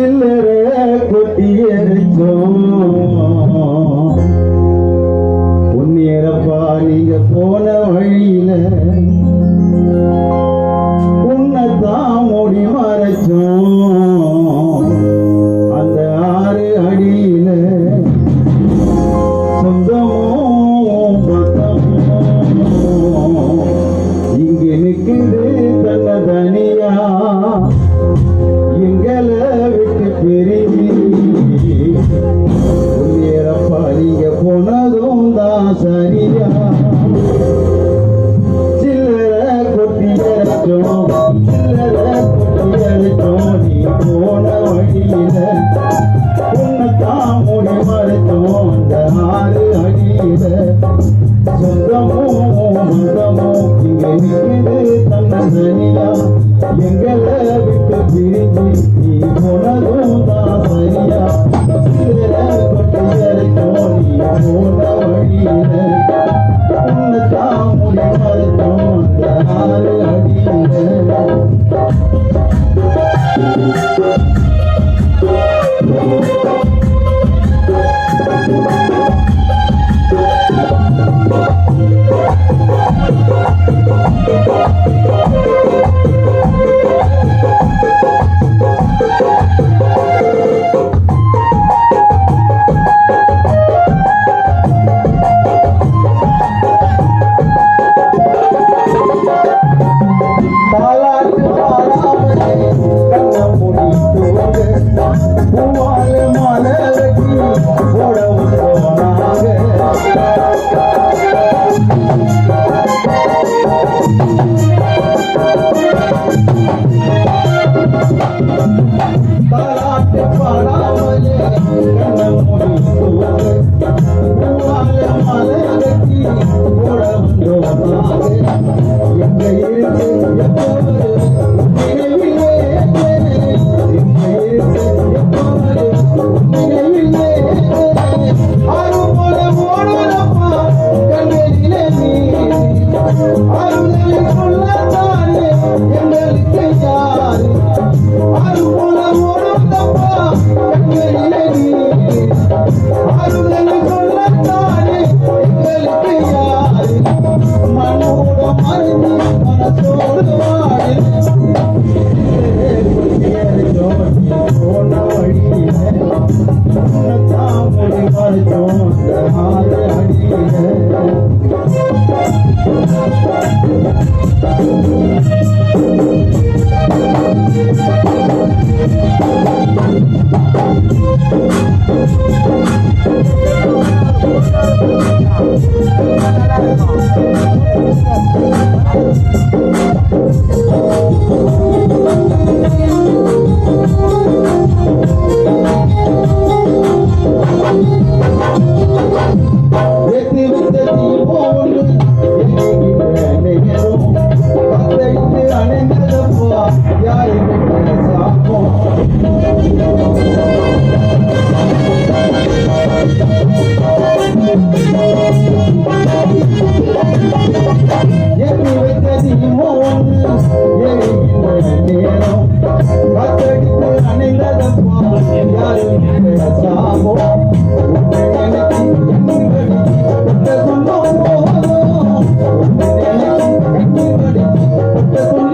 சில்லற கொட்டியடிச்சோம் உன்னியரப்பா நீங்க போன வழியில உன்னைத்தான் மூடி மறைச்சோம் அந்த 6 அடியில சொந்தமோ பத்தமோ இங்க நிக்குது தன்ன தனியா எங்களை விட்டு பெருகி உன்னியரப்பா நீங்க போனதும் தான் சரியா சில்லற கொட்டி அடிச்சோம் நீ போன வழியில உன்னைத்தான் மூடி மறைத்தோம் அந்த 6 அடியில சொந்தமோ மந்தமோ இங்க நிற்குது தன்ன தனியா எங்களை விட்டு பிரிஞ்சு நீ போனதும் தான் சரியா சில்லற கொட்டி அடிச்சோம் நீ போன வழியில உன்னைத்தான் மூடி மறைத்தோம் அந்த 6 அடியில Thank you.